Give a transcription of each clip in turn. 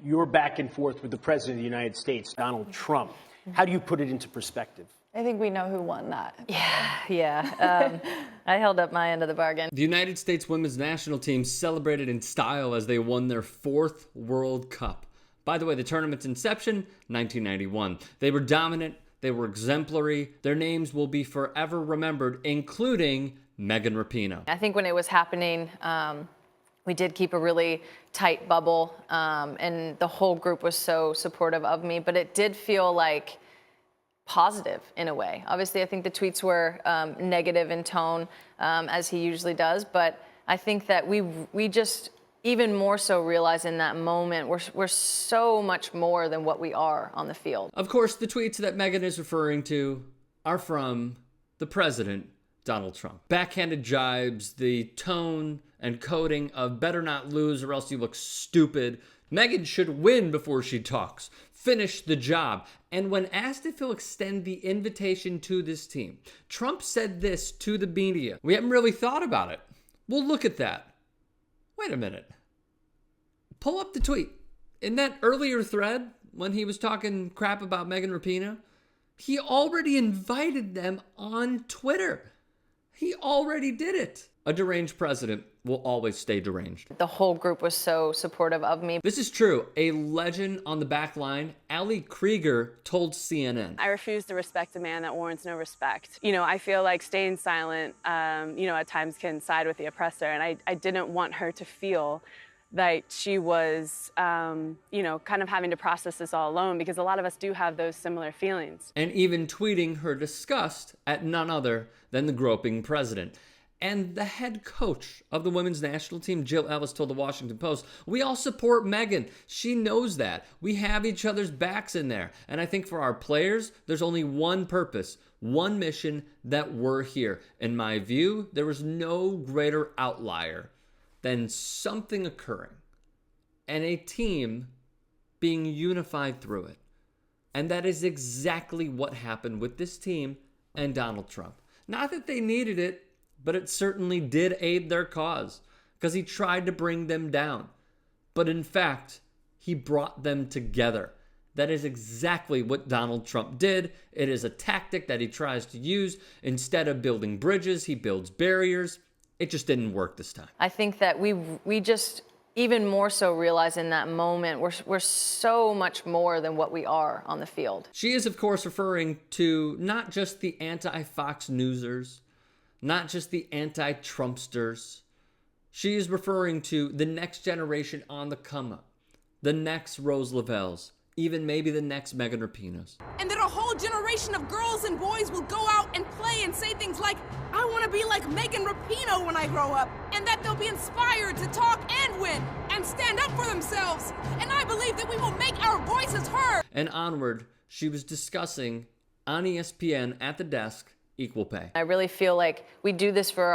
your back and forth with the President of the United States, Donald Trump. How do you put it into perspective? I think we know who won that. Yeah. I held up my end of the bargain. The United States women's national team celebrated in style as they won their 4th World Cup. By the way, the tournament's inception, 1991. They were dominant. They were exemplary. Their names will be forever remembered, including Megan Rapinoe. I think when it was happening, we did keep a really tight bubble, and the whole group was so supportive of me, but it did feel like positive in a way. Obviously, I think the tweets were negative in tone, as he usually does, but I think that we just even more so realize in that moment we're so much more than what we are on the field. Of course, the tweets that Megan is referring to are from the president, Donald Trump. Backhanded jibes, the tone and coding of better not lose or else you look stupid. Megan should win before she talks. Finish the job. And when asked if he'll extend the invitation to this team, Trump said this to the media. We haven't really thought about it. We'll look at that. Wait a minute. Pull up the tweet. In that earlier thread, when he was talking crap about Megan Rapinoe, he already invited them on Twitter. He already did it. A deranged president will always stay deranged. The whole group was so supportive of me. This is true. A legend on the back line, Ali Krieger, told CNN. I refuse to respect a man that warrants no respect. I feel like staying silent, at times can side with the oppressor. And I didn't want her to feel that she was, kind of having to process this all alone, because a lot of us do have those similar feelings. And even tweeting her disgust at none other than the groping president. And the head coach of the women's national team, Jill Ellis, told the Washington Post, we all support Megan. She knows that. We have each other's backs in there. And I think for our players, there's only one purpose, one mission, that we're here. In my view, there was no greater outlier than something occurring and a team being unified through it. And that is exactly what happened with this team and Donald Trump. Not that they needed it, but it certainly did aid their cause, because he tried to bring them down. But in fact, he brought them together. That is exactly what Donald Trump did. It is a tactic that he tries to use. Instead of building bridges, he builds barriers. It just didn't work this time. I think that we just even more so realize in that moment we're so much more than what we are on the field. She is, of course, referring to not just the anti-Fox Newsers, not just the anti-Trumpsters. She is referring to the next generation on the come up, the next Rose Lavelle's, even maybe the next Megan Rapinoe's. And that a whole generation of girls and boys will go out and play and say things like, I want to be like Megan Rapinoe when I grow up. And that they'll be inspired to talk and win and stand up for themselves. And I believe that we will make our voices heard. And onward, she was discussing on ESPN at the desk equal pay. I really feel like we do this for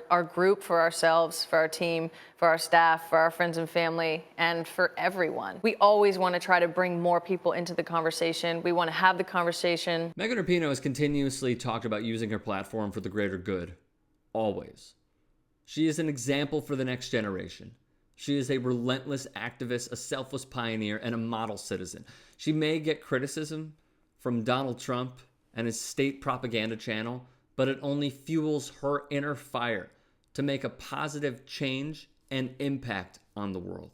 our group, for ourselves, for our team, for our staff, for our friends and family, and for everyone. We always want to try to bring more people into the conversation. We want to have the conversation. Megan Rapinoe has continuously talked about using her platform for the greater good. Always. She is an example for the next generation. She is a relentless activist, a selfless pioneer, and a model citizen. She may get criticism from Donald Trump and his state propaganda channel, but it only fuels her inner fire to make a positive change and impact on the world.